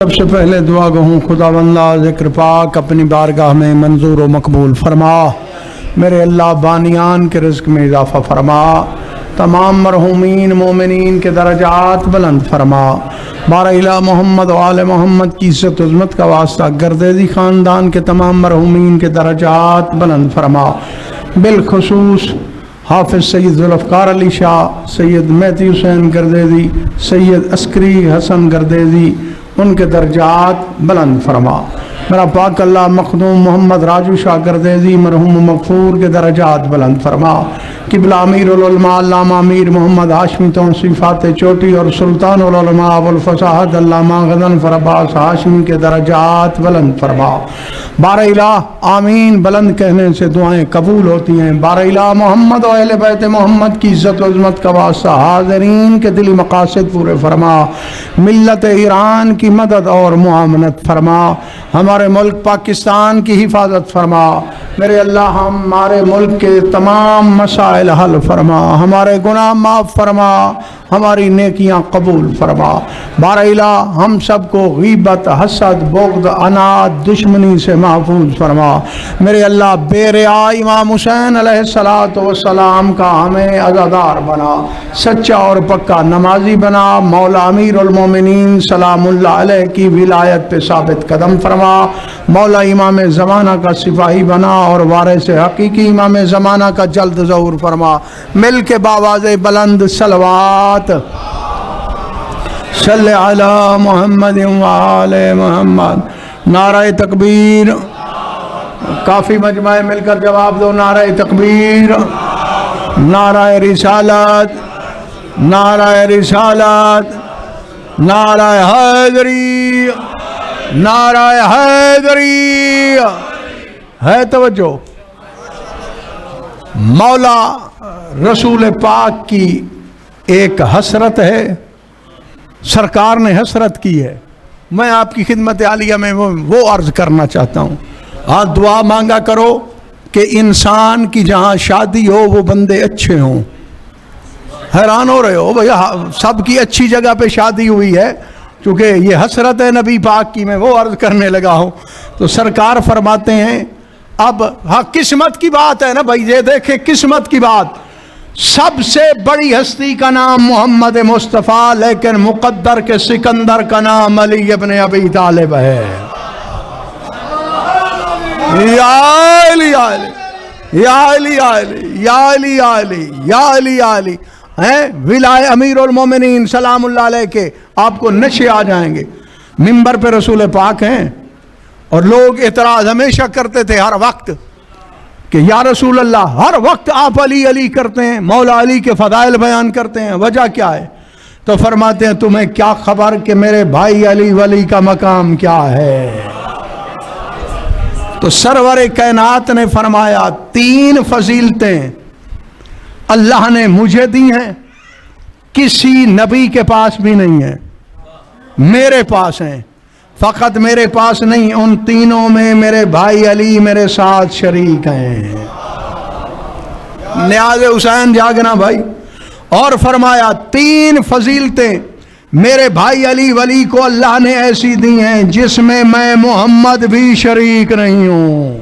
سب سے پہلے دعا گو خداوندہ ذکر پاک اپنی بارگاہ میں منظور و مقبول فرما، میرے اللہ بانیان کے رزق میں اضافہ فرما، تمام مرحومین مومنین کے درجات بلند فرما، بارہ الہ محمد و آل محمد کی عزت و عظمت کا واسطہ گردیزی خاندان کے تمام مرحومین کے درجات بلند فرما، بالخصوص حافظ سید ذوالفقار علی شاہ، سید مہدی حسین گردیزی، سید عسکری حسن گردیزی، ان کے درجات بلند فرما۔ میرا پاک اللہ مخدوم محمد راجو شاہ گردیزی مرحوم مغفور کے درجات بلند فرما۔ قبلہ امیر العلماء علامہ امیر محمد ہاشمی توسیع فاتح چوٹی اور سلطان العلماء ابوالفصاحت علامہ غضنفر عباس ہاشمی کے درجات بلند فرما۔ بارہ الہ آمین بلند کہنے سے دعائیں قبول ہوتی ہیں۔ بارہ الہ محمد و اہل بیت محمد کی عزت و عظمت کا واسطہ حاضرین کے دلی مقاصد پورے فرما، ملت ایران کی مدد اور معاونت فرما، ہمارے ملک پاکستان کی حفاظت فرما۔ میرے اللہ ہمارے ملک کے تمام مسائل حل فرما، ہمارے گناہ معاف فرما، ہماری نیکیاں قبول فرما۔ بارہ الہ ہم سب کو غیبت، حسد، بغض، عناد، دشمنی سے محفوظ فرما۔ میرے اللہ بے ریا امام حسین علیہ السلام کا ہمیں عزادار بنا، سچا اور پکا نمازی بنا، مولا امیر المومنین سلام اللہ علیہ کی ولایت پہ ثابت قدم فرما، مولا امام زمانہ کا سپاہی بنا اور وارث حقیقی امام زمانہ کا جلد ظہور فرما۔ مل کے باواز بلند صلوات صلی علی محمد وآل محمد۔ نعرہ تکبیر، کافی مجمع مل کر جواب دو، نعرہ تکبیر، نعرہ رسالت، نعرہ رسالت، نعرہ حیدری، نعرہ حیدری۔ ہے توجہ، مولا رسول پاک کی ایک حسرت ہے، سرکار نے حسرت کی ہے، میں آپ کی خدمت عالیہ میں وہ عرض کرنا چاہتا ہوں۔ آپ دعا مانگا کرو کہ انسان کی جہاں شادی ہو وہ بندے اچھے ہوں۔ حیران ہو رہے ہو بھیا، سب کی اچھی جگہ پہ شادی ہوئی ہے، چونکہ یہ حسرت ہے نبی پاک کی، میں وہ عرض کرنے لگا ہوں۔ تو سرکار فرماتے ہیں، اب ہاں قسمت کی بات ہے نا بھائی، یہ دیکھیں قسمت کی بات، سب سے بڑی ہستی کا نام محمد مصطفیٰ، لیکن مقدر کے سکندر کا نام علی ابن ابی طالب ہے۔ یا علی علی، یا علی علی، یا علی علی، یا علی علی، ولائے امیر المومنین سلام اللہ علیہ کے آپ کو نشے آ جائیں گے۔ منبر پہ رسول پاک ہیں اور لوگ اعتراض ہمیشہ کرتے تھے ہر وقت کہ یا رسول اللہ ہر وقت آپ علی علی کرتے ہیں، مولا علی کے فضائل بیان کرتے ہیں، وجہ کیا ہے؟ تو فرماتے ہیں تمہیں کیا خبر کہ میرے بھائی علی ولی کا مقام کیا ہے؟ تو سرور کائنات نے فرمایا تین فضیلتیں اللہ نے مجھے دی ہیں، کسی نبی کے پاس بھی نہیں ہیں، میرے پاس ہیں، فقط میرے پاس نہیں، ان تینوں میں میرے بھائی علی میرے ساتھ شریک ہیں۔ نیاز حسین جاگنا بھائی۔ اور فرمایا تین فضیلتیں میرے بھائی علی ولی کو اللہ نے ایسی دی ہیں جس میں میں محمد بھی شریک نہیں ہوں۔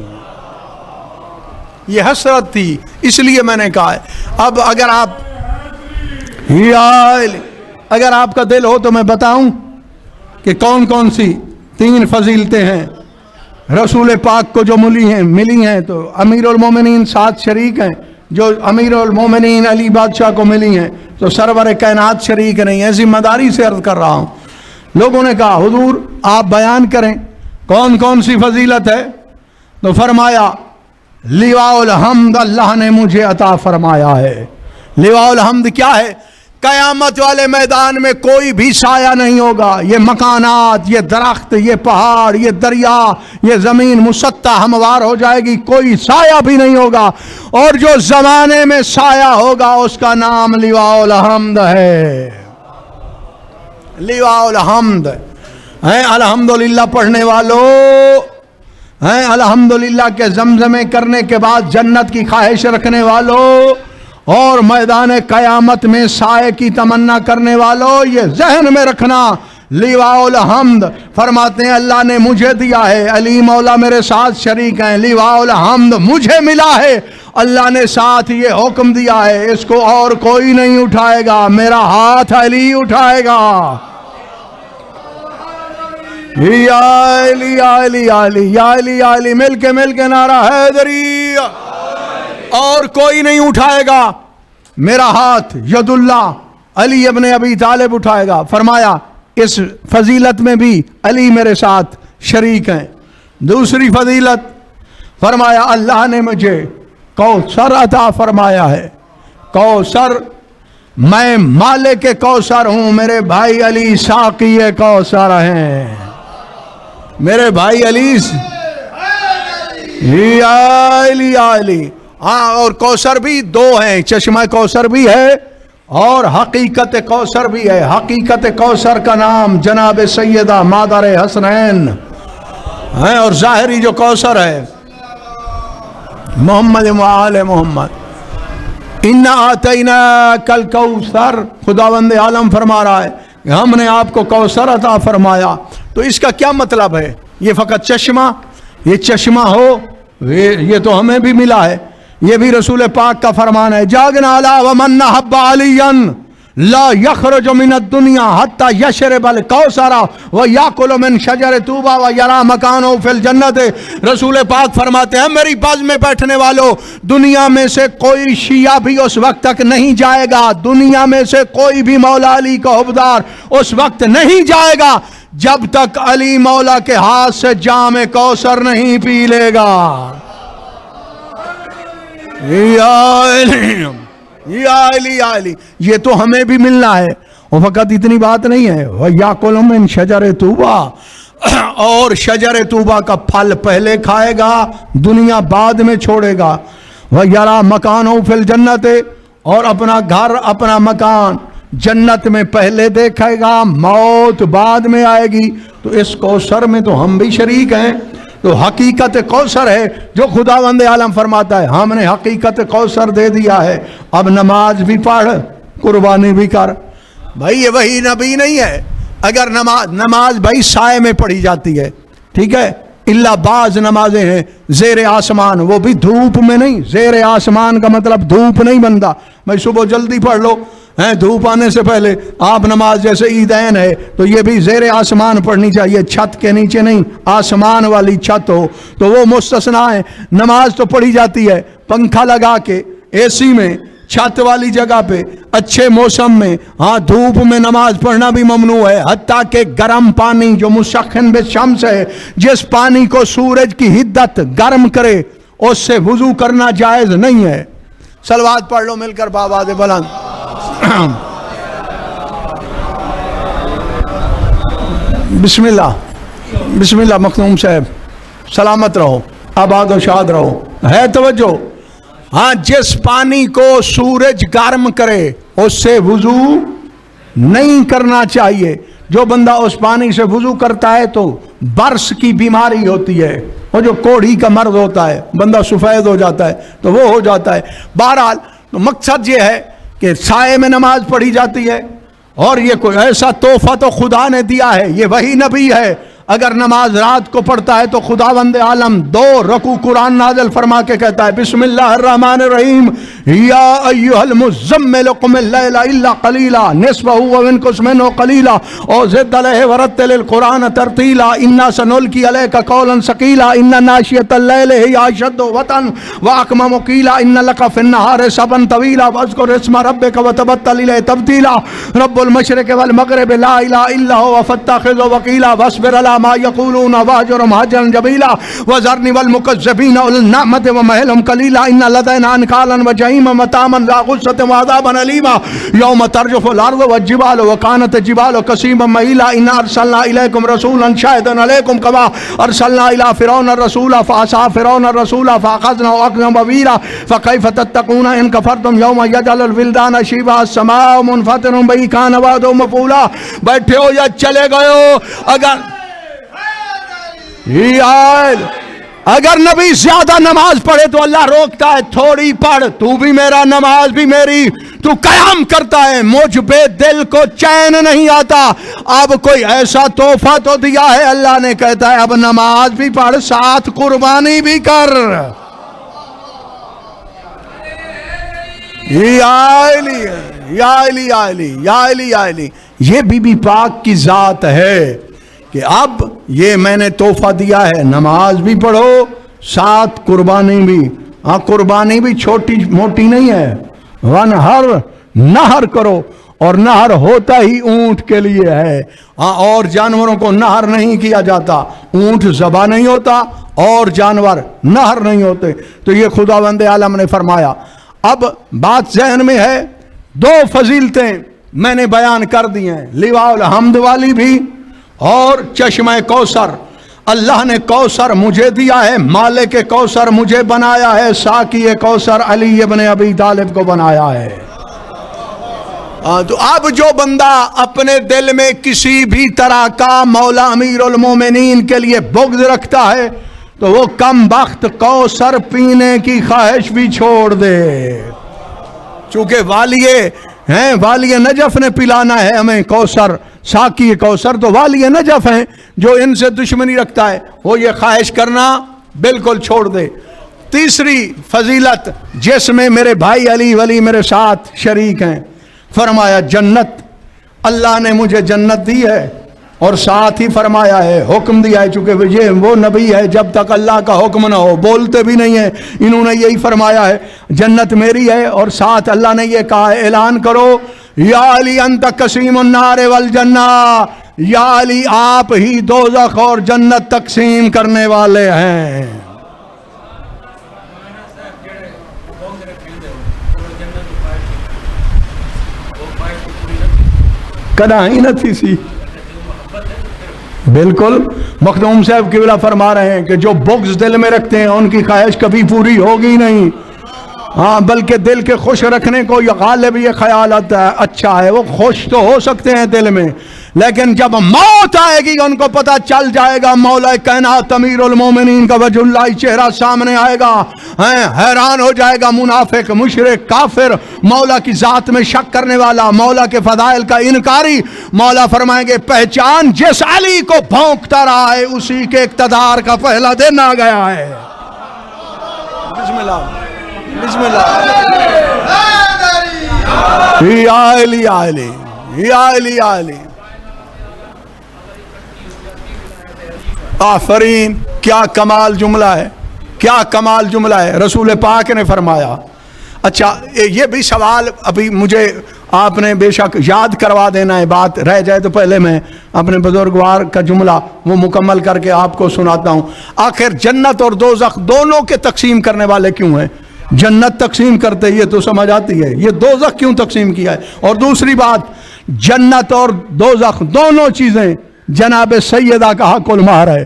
یہ حسرت تھی، اس لیے میں نے کہا ہے اب اگر آپ کا دل ہو تو میں بتاؤں کہ کون کون سی تین فضیلتیں ہیں رسول پاک کو جو ملی ہیں۔ تو امیر المومنین ساتھ شریک ہیں، جو امیر المومنین علی بادشاہ کو ملی ہیں تو سرور کائنات شریک نہیں ہے۔ ذمہ داری سے عرض کر رہا ہوں۔ لوگوں نے کہا حضور آپ بیان کریں کون کون سی فضیلت ہے، تو فرمایا لواء الحمد اللہ نے مجھے عطا فرمایا ہے۔ لواء الحمد کیا ہے؟ قیامت والے میدان میں کوئی بھی سایہ نہیں ہوگا، یہ مکانات، یہ درخت، یہ پہاڑ، یہ دریا، یہ زمین مسطح ہموار ہو جائے گی، کوئی سایہ بھی نہیں ہوگا، اور جو زمانے میں سایہ ہوگا اس کا نام لواء الحمد ہے۔ لواء الحمد ہیں الحمدللہ پڑھنے والوں، ہیں الحمدللہ کے زمزمے کرنے کے بعد جنت کی خواہش رکھنے والوں، اور میدان قیامت میں سائے کی تمنا کرنے والوں، یہ ذہن میں رکھنا لیواء الحمد، فرماتے ہیں اللہ نے مجھے دیا ہے، علی مولا میرے ساتھ شریک ہیں، لیواء الحمد مجھے ملا ہے، اللہ نے ساتھ یہ حکم دیا ہے اس کو اور کوئی نہیں اٹھائے گا، میرا ہاتھ علی اٹھائے گا۔ یا علی یا علی یا علی یا علی یا علی، مل کے نعرہ حیدری، اور کوئی نہیں اٹھائے گا میرا ہاتھ، ید اللہ علی ابن ابی طالب اٹھائے گا۔ فرمایا اس فضیلت میں بھی علی میرے ساتھ شریک ہیں۔ دوسری فضیلت فرمایا اللہ نے مجھے کوثر عطا فرمایا ہے، کوثر، میں مالک کوثر ہوں، میرے بھائی علی ساقی کوثر ہیں، میرے بھائی علی یا علی یا علی۔ ہاں، اور کوثر بھی دو ہیں، چشمہ کوثر بھی ہے اور حقیقت کوثر بھی ہے۔ حقیقت کوثر کا نام جناب سیدہ مادر حسنین ہے، اور ظاہری جو کوثر ہے محمد وآل محمد۔ اِنَّا آتَيْنَاكَ الْكَوْثَرَ، خداوند عالم فرما رہا ہے کہ ہم نے آپ کو کوثر عطا فرمایا۔ تو اس کا کیا مطلب ہے؟ یہ فقط چشمہ، یہ چشمہ ہو یہ تو ہمیں بھی ملا ہے، یہ بھی رسول پاک کا فرمان ہے، جاگنا علی ومن حب علیًا لا یخرج من الدنیا حتی یشرب الکوثر ویاکل من شجر طوبی ویری مکانہ فی الجنت۔ رسول پاک فرماتے ہیں میری بز میں بیٹھنے والوں، دنیا میں سے کوئی شیعہ بھی اس وقت تک نہیں جائے گا، دنیا میں سے کوئی بھی مولا علی کا حبدار اس وقت نہیں جائے گا جب تک علی مولا کے ہاتھ سے جام کوثر نہیں پی لے گا۔ یا علی یا علی، یہ تو ہمیں بھی ملنا ہے، وہ فقط اتنی بات نہیں ہے، وَيَأْكُلُ مِن شَجَرِ طُوبَى، اور شجر طوبہ کا پھل پہلے کھائے گا، دنیا بعد میں چھوڑے گا، وَيَرَى مَكَانَهُ فِي الْجَنَّةِ، اور اپنا گھر اپنا مکان جنت میں پہلے دیکھے گا، موت بعد میں آئے گی۔ تو اس کوثر میں تو ہم بھی شریک ہیں۔ تو حقیقت کوثر ہے جو خداوند عالم فرماتا ہے ہم نے حقیقت کوثر دے دیا ہے، اب نماز بھی پڑھ، قربانی بھی کر۔ بھائی یہ وہی نبی نہیں ہے، اگر نماز بھائی سائے میں پڑھی جاتی ہے، ٹھیک ہے، اللہ بعض نمازیں ہیں زیر آسمان، وہ بھی دھوپ میں نہیں، زیر آسمان کا مطلب دھوپ نہیں بنتا، بھائی صبح جلدی پڑھ لو، دھوپ آنے سے پہلے آپ نماز، جیسے عیدین ہے تو یہ بھی زیر آسمان پڑھنی چاہیے، چھت کے نیچے نہیں، آسمان والی چھت ہو تو وہ مستثنا ہے۔ نماز تو پڑھی جاتی ہے پنکھا لگا کے، اے سی میں، چھت والی جگہ پہ، اچھے موسم میں، ہاں دھوپ میں نماز پڑھنا بھی ممنوع ہے، حتیٰ کہ گرم پانی جو مسخن بالشمس ہے، جس پانی کو سورج کی حدت گرم کرے اس سے وضو کرنا جائز نہیں ہے۔ صلوات پڑھ لو مل کر بآواز بلند۔ بسم اللہ، بسم اللہ۔ مخدوم صاحب سلامت رہو، آباد و شاد رہو، ہے توجہ۔ ہاں، جس پانی کو سورج گرم کرے اس سے وضو نہیں کرنا چاہیے۔ جو بندہ اس پانی سے وضو کرتا ہے تو برس کی بیماری ہوتی ہے، وہ جو کوڑھی کا مرض ہوتا ہے، بندہ سفید ہو جاتا ہے تو وہ ہو جاتا ہے۔ بہرحال تو مقصد یہ ہے کہ سائے میں نماز پڑھی جاتی ہے، اور یہ کوئی ایسا تحفہ تو خدا نے دیا ہے، یہ وہی نبی ہے اگر نماز رات کو پڑھتا ہے تو خداوند عالم 2 رکوع قرآن نازل فرما کے کہتا ہے بسم اللہ الرحمن الرحیم یا ایھا المزمل قم اللیل الا قلیلا نصفہ وانقص منہ قلیلا او زد علیہ ورتل القرآن ترتیلا انا سنلقی علیک قولا ثقیلا ان ناشئۃ اللیل ہی اشد وطئا واقوم قیلا ان لک فی النہار سبحا طویلا واذکر اسم ربک وتبتل الیہ تبتیلا رب المشرق والمغرب لا الہ الا هو فاتخذہ وکیلا واصبر علی ما یقولون واہجرہم ہجرا جمیلا وذرنی والمکذبین اولی النعمۃ ومہلہم قلیلا ان لدینا انکالا وجحیما وطعاما ذا غصۃ وعذابا الیما یوم ترجف الارض والجبال وکانت الجبال کثیبا مہیلا انا ارسلنا الیکم رسولا شاہدا علیکم کما ارسلنا الی فرعون الرسول فعصی فرعون الرسول فاخذناه اخذا وبیلا فکیف تتقون ان کفرتم یوم یجعل الولدان شیبا السماء منفطر به کان وعدہ مفعولا۔ بیٹھے ہو یا چلے گئے ہو؟ اگر اگر نبی زیادہ نماز پڑھے تو اللہ روکتا ہے تھوڑی پڑھ، تو بھی میرا نماز بھی میری، تو قیام کرتا ہے، مجھ بے دل کو چین نہیں آتا۔ اب کوئی ایسا تحفہ تو دیا ہے، اللہ نے کہتا ہے اب نماز بھی پڑھ، ساتھ قربانی بھی کر۔ یا علی یا علی یا علی یا علی یا علی، یہ بی بی پاک کی ذات ہے کہ اب یہ میں نے تحفہ دیا ہے، نماز بھی پڑھو ساتھ قربانی بھی۔ ہاں قربانی بھی چھوٹی موٹی نہیں ہے، ونہر نہر کرو، اور نہر ہوتا ہی اونٹ کے لیے ہے۔ ہاں اور جانوروں کو نہر نہیں کیا جاتا، اونٹ ذبح نہیں ہوتا اور جانور نہر نہیں ہوتے، تو یہ خداوند عالم نے فرمایا۔ اب بات ذہن میں ہے، دو فضیلتیں میں نے بیان کر دی ہیں، لواء الحمد والی بھی اور چشمہ کوثر۔ اللہ نے کوثر مجھے دیا ہے، مالک کوثر مجھے بنایا ہے، ساقی کوثر علی ابن ابی طالب کو بنایا ہے۔ تو اب جو بندہ اپنے دل میں کسی بھی طرح کا مولا امیر المومنین کے لیے بغض رکھتا ہے تو وہ کم بخت کوثر پینے کی خواہش بھی چھوڑ دے، چونکہ والی نجف نے پلانا ہے ہمیں کوثر، ساقی کوثر تو والی نجف ہیں، جو ان سے دشمنی رکھتا ہے وہ یہ خواہش کرنا بالکل چھوڑ دے۔ تیسری فضیلت جس میں میرے بھائی علی ولی میرے ساتھ شریک ہیں، فرمایا جنت، اللہ نے مجھے جنت دی ہے، اور ساتھ ہی فرمایا ہے، حکم دیا ہے، چونکہ یہ وہ نبی ہے جب تک اللہ کا حکم نہ ہو بولتے بھی نہیں ہیں، انہوں نے یہی فرمایا ہے جنت میری ہے، اور ساتھ اللہ نے یہ کہا ہے اعلان کرو یا علی انت قسیم النار والجنہ، یا علی آپ ہی دوزخ اور جنت تقسیم کرنے والے ہیں۔ کدا ہی نہ تھی سی، بالکل مخدوم صاحب قبلہ فرما رہے ہیں کہ جو بغض دل میں رکھتے ہیں ان کی خواہش کبھی پوری ہوگی نہیں، ہاں بلکہ دل کے خوش رکھنے کو یہ غالب یہ خیال آتا ہے اچھا ہے، وہ خوش تو ہو سکتے ہیں دل میں، لیکن جب موت آئے گی ان کو پتہ چل جائے گا مولا کائنات امیر المومنین کا وجہ اللہ چہرہ سامنے آئے گا، حیران ہو جائے گا منافق مشرک کافر، مولا کی ذات میں شک کرنے والا، مولا کے فضائل کا انکاری۔ مولا فرمائیں گے پہچان جس علی کو بھونکتا رہا ہے اسی کے اقتدار کا پہلا دن آ گیا ہے۔ بسم اللہ بسم اللہ، یا علی یا علی یا علی یا علی، آفرین، کیا کمال جملہ ہے، کیا کمال جملہ ہے، رسول پاک نے فرمایا۔ اچھا یہ بھی سوال ابھی مجھے آپ نے بے شک یاد کروا دینا ہے، بات رہ جائے تو پہلے میں اپنے بزرگوار کا جملہ وہ مکمل کر کے آپ کو سناتا ہوں۔ آخر جنت اور دوزخ دونوں کے تقسیم کرنے والے کیوں ہیں؟ جنت تقسیم کرتے یہ تو سمجھ آتی ہے، یہ دوزخ کیوں تقسیم کیا ہے؟ اور دوسری بات، جنت اور دوزخ دونوں چیزیں جناب سیدہ کا حق المہر ہے،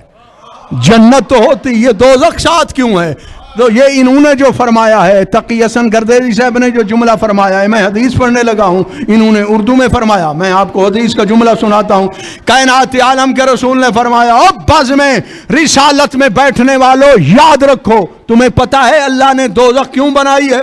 جنت تو ہوتی، یہ دوزخ ساتھ کیوں ہے؟ تو یہ انہوں نے جو فرمایا ہے، تقی حسن گردیزی صاحب نے جو جملہ فرمایا ہے، میں حدیث پڑھنے لگا ہوں، انہوں نے اردو میں فرمایا، میں آپ کو حدیث کا جملہ سناتا ہوں۔ کائنات عالم کے رسول نے فرمایا، اب بز میں رسالت میں بیٹھنے والوں یاد رکھو، تمہیں پتہ ہے اللہ نے دوزخ کیوں بنائی ہے؟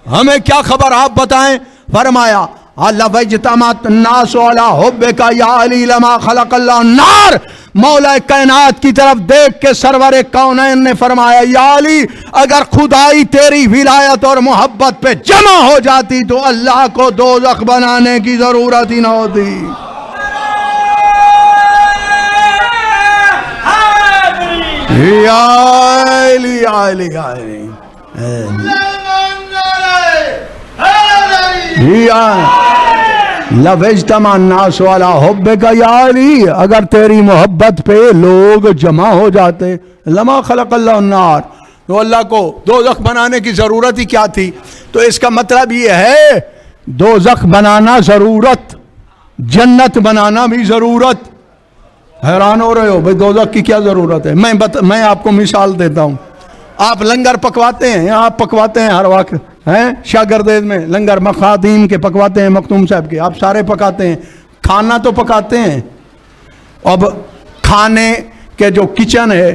ہمیں کیا خبر، آپ بتائیں۔ فرمایا اللہ وجتمعت الناس علی حبک یا علی لما خلق اللہ النار، مولا کائنات کی طرف دیکھ کے سرور کونین نے فرمایا یا علی اگر خدائی تیری ولایت اور محبت پہ جمع ہو جاتی تو اللہ کو دوزخ بنانے کی ضرورت ہی نہ ہوتی۔ یا علی یا علی یا علی لَوَجْتَمَعَ النَّاسُ عَلَىٰ حُبِّكَ یا علی، اگر تیری محبت پہ لوگ جمع ہو جاتے، لَمَا خَلَقَ اللَّهُ النَّارَ، تو اللہ کو دوزخ بنانے کی ضرورت ہی کیا تھی؟ تو اس کا مطلب یہ ہے دوزخ بنانا ضرورت، جنت بنانا بھی ضرورت۔ حیران ہو رہے ہو بھئی دوزخ کی کیا ضرورت ہے؟ میں آپ کو مثال دیتا ہوں۔ آپ لنگر پکواتے ہیں، آپ پکواتے ہیں ہر وقت ہیں شاگردیز میں لنگر مخادیم کے پکواتے ہیں، مختوم صاحب کے آپ سارے پکاتے ہیں، کھانا تو پکاتے ہیں۔ اب کھانے کے جو کچن ہے،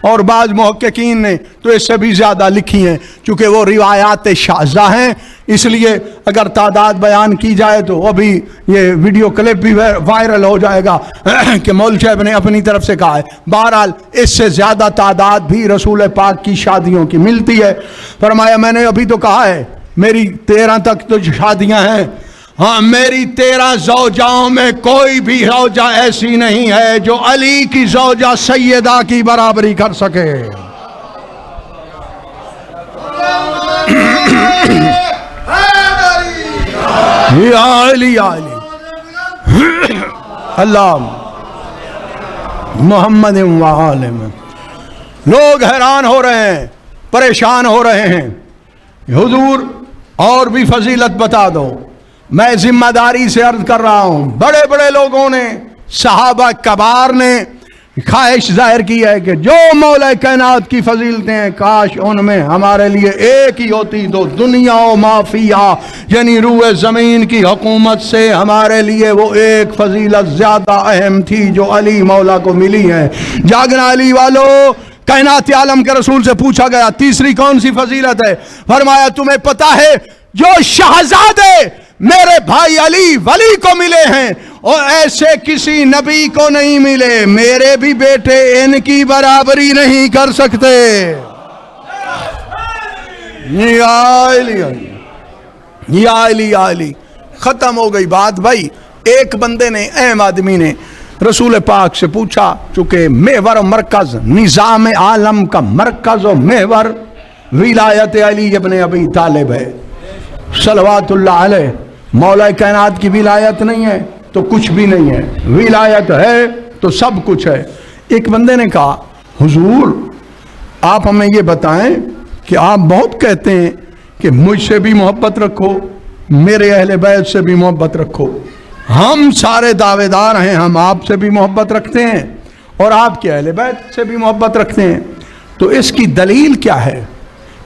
اور بعض محققین نے تو اس سے بھی زیادہ لکھی ہیں، چونکہ وہ روایات شاذہ ہیں، اس لیے اگر تعداد بیان کی جائے تو ابھی یہ ویڈیو کلپ بھی وائرل ہو جائے گا کہ مول صاحب نے اپنی طرف سے کہا ہے۔ بہرحال اس سے زیادہ تعداد بھی رسول پاک کی شادیوں کی ملتی ہے۔ فرمایا میں نے ابھی تو کہا ہے میری 13 تک تو شادیاں ہیں، ہاں میری 13 زوجاؤں میں کوئی بھی زوجہ ایسی نہیں ہے جو علی کی زوجہ سیدہ کی برابری کر سکے۔ یا علی یا علی اللہ محمد و آلہ۔ لوگ حیران ہو رہے ہیں، پریشان ہو رہے ہیں، حضور اور بھی فضیلت بتا دو۔ میں ذمہ داری سے عرض کر رہا ہوں، بڑے بڑے لوگوں نے، صحابہ کبار نے خواہش ظاہر کی ہے کہ جو مولا کائنات کی فضیلتیں ہیں کاش ان میں ہمارے لیے ایک ہی ہوتی تو دنیا و مافیہ، یعنی روح زمین کی حکومت سے ہمارے لیے وہ ایک فضیلت زیادہ اہم تھی جو علی مولا کو ملی ہے۔ جاگنا علی والو، کائنات عالم کے رسول سے پوچھا گیا تیسری کون سی فضیلت ہے؟ فرمایا تمہیں پتا ہے جو شہزادے میرے بھائی علی ولی کو ملے ہیں اور ایسے کسی نبی کو نہیں ملے، میرے بھی بیٹے ان کی برابری نہیں کر سکتے۔ یا علی یا علی یا علی، ختم ہو گئی بات بھائی۔ ایک بندے نے، اہم آدمی نے رسول پاک سے پوچھا، چونکہ محور و مرکز، نظام عالم کا مرکز و محور ولایت علی ابن ابی طالب ہے صلوات اللہ علیہ۔ مولا کائنات کی ولایت نہیں ہے تو کچھ بھی نہیں ہے، ولایت ہے تو سب کچھ ہے۔ ایک بندے نے کہا حضور آپ ہمیں یہ بتائیں کہ آپ بہت کہتے ہیں کہ مجھ سے بھی محبت رکھو، میرے اہل بیت سے بھی محبت رکھو، ہم سارے دعوے دار ہیں، ہم آپ سے بھی محبت رکھتے ہیں اور آپ کے اہل بیت سے بھی محبت رکھتے ہیں، تو اس کی دلیل کیا ہے؟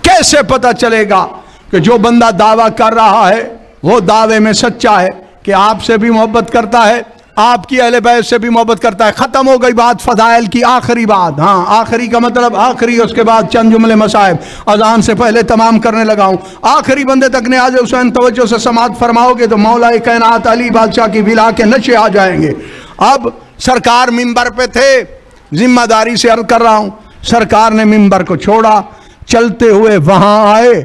کیسے پتہ چلے گا کہ جو بندہ دعویٰ کر رہا ہے وہ دعوے میں سچا ہے کہ آپ سے بھی محبت کرتا ہے، آپ کی اہل بیت سے بھی محبت کرتا ہے؟ ختم ہو گئی بات فضائل کی۔ آخری بات، ہاں آخری کا مطلب آخری، اس کے بعد چند جملے مسائب اذان سے پہلے تمام کرنے لگا ہوں۔ آخری بندے تک نے آج حسین توجہ سے سماعت فرماؤ گے تو مولا کائنات علی بادشاہ کی ولا کے نشے آ جائیں گے۔ اب سرکار ممبر پہ تھے، ذمہ داری سے عرض کر رہا ہوں، سرکار نے ممبر کو چھوڑا، چلتے ہوئے وہاں آئے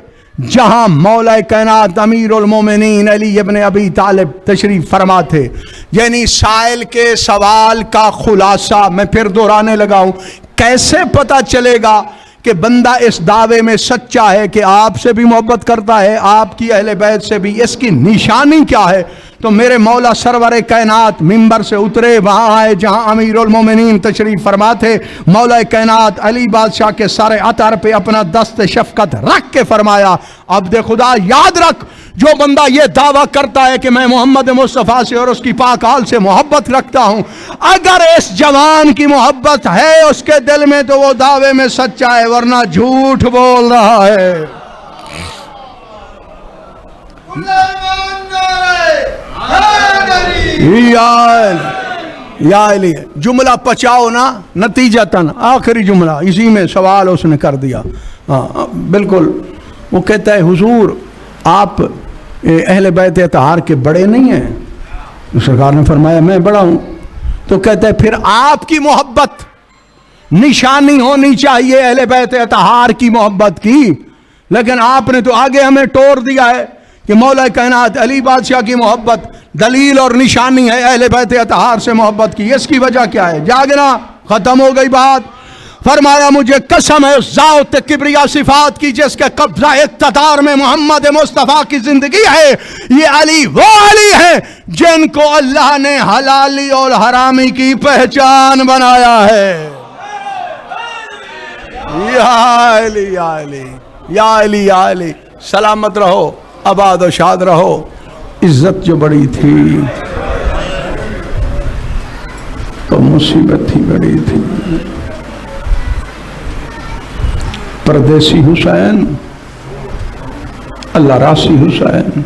جہاں مولا کائنات امیر المومنین علی ابن ابی طالب تشریف فرما تھے۔ یعنی سائل کے سوال کا خلاصہ میں پھر دہرانے لگا ہوں، کیسے پتہ چلے گا کہ بندہ اس دعوے میں سچا ہے کہ آپ سے بھی محبت کرتا ہے، آپ کی اہل بیت سے بھی؟ اس کی نشانی کیا ہے؟ تو میرے مولا سرور کائنات ممبر سے اترے، وہاں آئے جہاں امیر المومنین تشریف فرما تھے، مولا کائنات علی بادشاہ کے سر عطر پہ اپنا دست شفقت رکھ کے فرمایا عبد خدا یاد رکھ، جو بندہ یہ دعویٰ کرتا ہے کہ میں محمد مصطفیٰ سے اور اس کی پاک آل سے محبت رکھتا ہوں، اگر اس جوان کی محبت ہے اس کے دل میں تو وہ دعوے میں سچا ہے، ورنہ جھوٹ بول رہا ہے۔ یا علی، جملہ پچاؤ نا، نتیجتاً آخری جملہ اسی میں سوال اس نے کر دیا۔ ہاں بالکل، وہ کہتا ہے حضور آپ اہل بیت اطہار کے بڑے نہیں ہیں؟ سرکار نے فرمایا میں بڑا ہوں۔ تو کہتا ہے پھر آپ کی محبت نشانی ہونی چاہیے اہل بیت اطہار کی محبت کی، لیکن آپ نے تو آگے ہمیں ٹور دیا ہے کہ مولا کائنات علی بادشاہ کی محبت دلیل اور نشانی ہے اہل بیت اطہار سے محبت کی، اس کی وجہ کیا ہے؟ جاگنا، ختم ہو گئی بات۔ فرمایا مجھے قسم ہے اس ذات کبریا صفات کی جس کے قبضہ اقتدار میں محمد مصطفیٰ کی زندگی ہے، یہ علی وہ علی ہے جن کو اللہ نے حلالی اور حرامی کی پہچان بنایا ہے۔ یا علی یا علی یا علی یا علی، سلامت رہو، آباد و شاد رہو۔ عزت جو بڑی تھی تو مصیبت ہی بڑی تھی۔ پردیسی حسین، اللہ راسی حسین،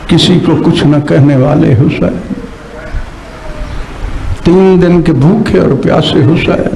کسی کو کچھ نہ کہنے والے حسین، 3 دن کے بھوکے اور پیاسے حسین،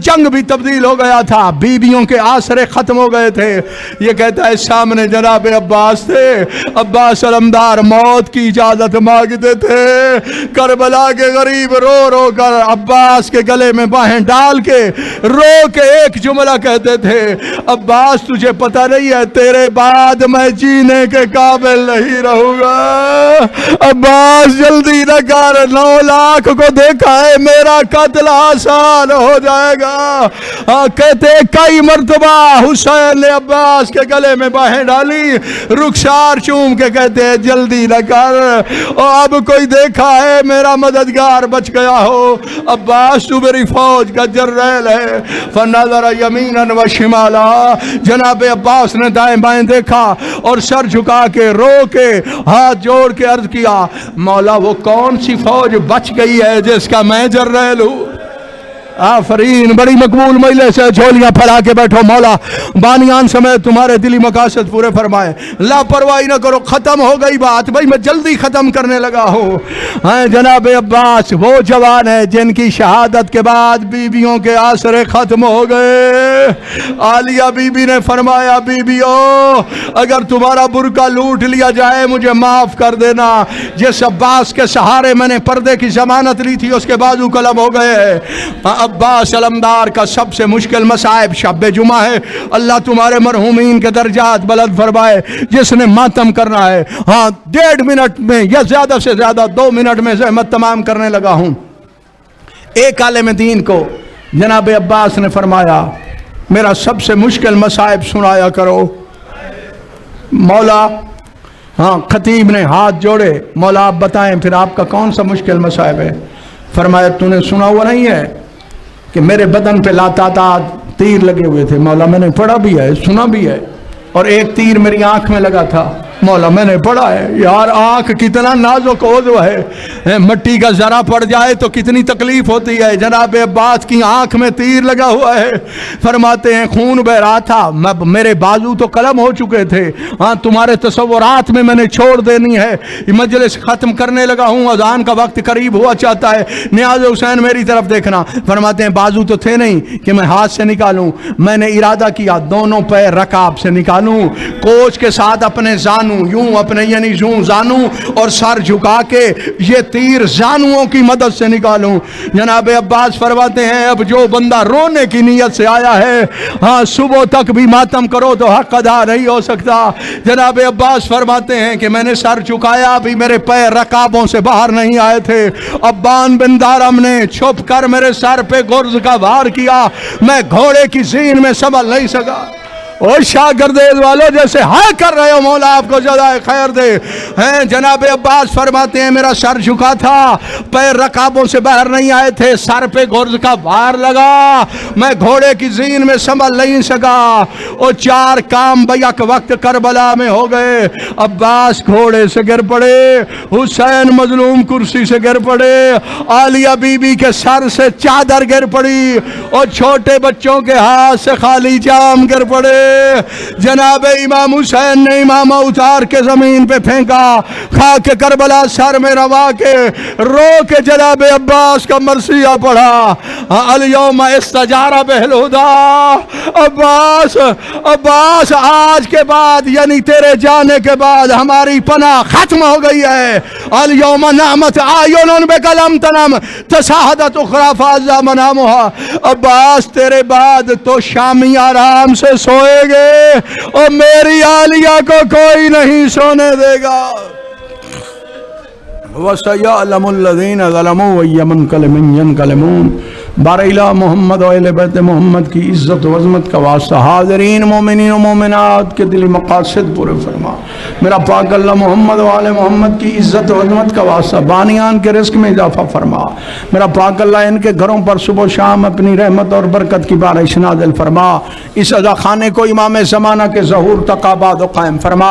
جنگ بھی تبدیل ہو گیا تھا، بیویوں کے آسرے ختم ہو گئے تھے۔ یہ کہتا ہے سامنے جناب عباس تھے، عباس علمدار موت کی اجازت مانگتے تھے۔ کربلا کے غریب رو رو کر عباس کے گلے میں باہیں ڈال کے رو کے ایک جملہ کہتے تھے، عباس تجھے پتہ نہیں ہے تیرے بعد میں جینے کے قابل نہیں رہوں گا۔ عباس جلدی نہ کر، 9 لاکھ کو دیکھا ہے، میرا قتل آسان ہو جائے گا۔ کہتے کئی مرتبہ حسین نے عباس کے گلے میں باہیں ڈالی، رخسار چوم کے کہتے ہیں جلدی نہ کر، اور اب کوئی دیکھا ہے میرا مددگار بچ گیا ہو۔ عباس تو میری فوج کا جرنیل ہے۔ فنظر یمینا و شمالا، جناب عباس نے دائیں بائیں دیکھا اور سر جھکا کے رو کے ہاتھ جوڑ کے عرض کیا، مولا وہ کون سی فوج بچ گئی ہے جس کا میں جرنیل ہوں؟ آفرین، بڑی مقبول مجلس سے جھولیاں پھیلا کے بیٹھو، مولا بانیان سمیت تمہارے دلی مقاصد پورے فرمائے۔ لاپرواہی نہ کرو، ختم ہو گئی بات بھائی، میں جلدی ختم کرنے لگا ہوں۔ جناب عباس وہ جوان ہے جن کی شہادت کے بعد بیویوں کے آسرے ختم ہو گئے۔ عالیہ بی بی نے فرمایا، بیویوں اگر تمہارا برقع لوٹ لیا جائے مجھے معاف کر دینا، جس عباس کے سہارے میں نے پردے کی ضمانت لی تھی اس کے بازو قلم ہو گئے۔ عباس علمدار کا سب سے مشکل مصائب شب جمعہ ہے، اللہ تمہارے مرحومین کے درجات بلند فرمائے۔ جس نے ماتم کرنا ہے، 1.5 منٹ میں یا زیادہ سے زیادہ 2 منٹ میں زحمت تمام کرنے لگا ہوں۔ ایک عالم دین کو جناب عباس نے فرمایا، میرا سب سے مشکل مصائب سنایا کرو۔ مولا خطیب نے ہاتھ جوڑے، مولا آپ بتائیں پھر آپ کا کون سا مشکل مصائب ہے؟ فرمایا تو نے سنا ہوا نہیں ہے کہ میرے بدن پہ لاتعداد تیر لگے ہوئے تھے؟ مولا میں نے پڑھا بھی ہے، سنا بھی ہے، اور ایک تیر میری آنکھ میں لگا تھا۔ مولا میں نے پڑھا ہے۔ یار آنکھ کتنا نازک عضو ہے، مٹی کا ذرا پڑ جائے تو کتنی تکلیف ہوتی ہے۔ جناب عباس کی آنکھ میں تیر لگا ہوا ہے، فرماتے ہیں خون بہ رہا تھا، میرے بازو تو قلم ہو چکے تھے، تمہارے تصورات میں نے چھوڑ دینی ہے، مجلس ختم کرنے لگا ہوں، اذان کا وقت قریب ہوا چاہتا ہے، نیاز حسین میری طرف دیکھنا۔ فرماتے ہیں بازو تو تھے نہیں کہ میں ہاتھ سے نکالوں، میں نے ارادہ کیا دونوں پیر رکاب سے نکالوں، کوچ کے ساتھ اپنے زانو یوں اپنے یعنی یوں زانو اور سر جھکا کے یہ تیر زانوؤں کی مدد سے نکالوں۔ جناب عباس فرماتے ہیں اب جو بندہ رونے کی نیت سے آیا ہے صبح تک بھی ماتم کرو تو حق ادا نہیں ہو سکتا۔ جناب عباس فرماتے ہیں کہ میں نے سر جھکایا بھی میرے پیر رکابوں سے باہر نہیں آئے تھے، عبان بن دارم نے چھپ کر میرے سر پہ گرز کا وار کیا، میں گھوڑے کی زین میں سنبھل نہیں سکا۔ اور شاگردیز والوں جیسے ہائے کر رہے ہو، مولا آپ کو جزائے خیر دے۔ جناب عباس فرماتے ہیں میرا سر جھکا تھا، پیر رکابوں سے باہر نہیں آئے تھے، سر پہ گرز کا وار لگا، میں گھوڑے کی زین میں سنبھل نہیں سکا، اور 4 کام بیک وقت کربلا میں ہو گئے۔ عباس گھوڑے سے گر پڑے، حسین مظلوم کرسی سے گر پڑے، عالیہ بی بی کے سر سے چادر گر پڑی، اور چھوٹے بچوں کے ہاتھ سے خالی جام گر پڑے۔ جناب امام حسین نے امامہ اتار کے زمین پہ پھینکا، خاک کربلا سر میں روا کے رو کے جناب عباس کا مرثیہ پڑھا، الیوم استجار بہلہدا۔ عباس آج کے بعد یعنی تیرے جانے کے بعد ہماری پناہ ختم ہو گئی ہے۔ الیوم نعمت آیون بکلم تنم تساہدت اخرى فازا منامها۔ عباس تیرے بعد تو شامی آرام سے سوئے گے اور میری عالیہ کو کوئی نہیں سونے دے گا۔ وَسَيَعْلَمُ الَّذِينَ ظَلَمُوا وَأَيَّ مُنْقَلَبٍ يَنْقَلِبُونَ۔ بار الہ محمد و اہل بیت محمد کی عزت و عظمت کا واسطہ حاضرین مومنین و مومنات کے دلی مقاصد پورے فرما۔ میرا پاک اللہ محمد و آل محمد کی عزت و عظمت کا واسطہ بانیان کے رزق میں اضافہ فرما۔ میرا پاک اللہ ان کے گھروں پر صبح و شام اپنی رحمت اور برکت کی بارش نازل فرما۔ اس عزا خانے کو امام زمانہ کے ظہور تک آباد و قائم فرما۔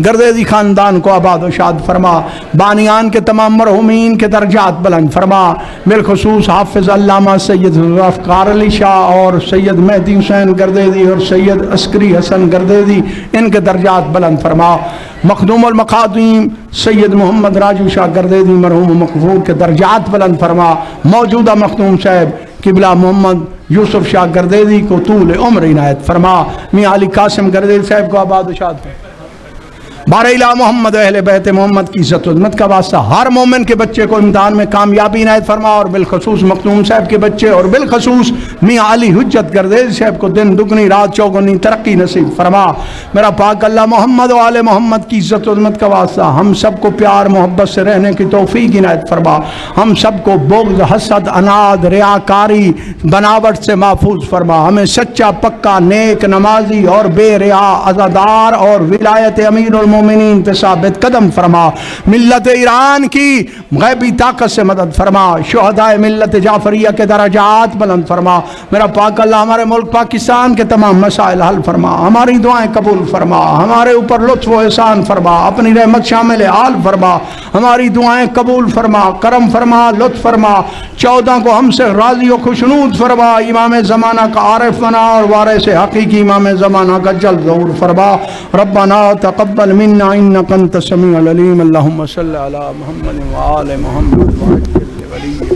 گردیزی خاندان کو آباد و شاد فرما۔ بانیان کے تمام مرحومین کے درجات بلند فرما۔ بالخصوص حافظ علامہ سید ذوالفقار علی شاہ اور سید مہدی حسین گردیزی اور سید عسکری حسن گردیزی ان کے درجات بلند فرما۔ مخدوم المخادیم سید محمد راجو شاہ گردیزی مرحوم مقبول کے درجات بلند فرما۔ موجودہ مخدوم صاحب قبلہ محمد یوسف شاہ گردیزی کو طول عمر عنایت فرما، میاں علی قاسم گردیزی صاحب کو آباد و شاد فرما۔ بارہ الہ محمد و اہل بیت محمد کی عزت و عظمت کا واسطہ ہر مومن کے بچے کو امتحان میں کامیابی عنایت فرما، اور بالخصوص مخدوم صاحب کے بچے اور بالخصوص میاں علی حجت گردیز صاحب کو دن دگنی رات چوگنی ترقی نصیب فرما۔ میرا پاک اللہ محمد و آل محمد کی عزت و عظمت کا واسطہ ہم سب کو پیار محبت سے رہنے کی توفیق عنایت فرما، ہم سب کو بغض حسد اناد ریاکاری بناوٹ سے محفوظ فرما، ہمیں سچا پکا نیک نمازی اور بے ریا عزادار اور ولایت امیر المومنین پہ ثابت قدم فرما، ملت ایران کی غیبی طاقت سے مدد فرما، شہدائے ملت جعفریہ کے درجات بلند فرما۔ میرا پاک اللہ ہمارے ملک پاکستان کے تمام مسائل حل فرما، ہماری دعائیں قبول فرما، ہمارے اوپر لطف و احسان فرما، اپنی رحمت شامل حال فرما، ہماری دعائیں قبول فرما، کرم فرما، لطف فرما، 14 کو ہم سے راضی و خوشنود فرما، امام زمانہ کا عارف بنا اور وارث حقیقی امام زمانہ کا جلد ظہور فرما۔ ربنا تقبل منا انک انت السمیع العلیم، اللہم صلی علی محمد وآل محمد وعجل ولی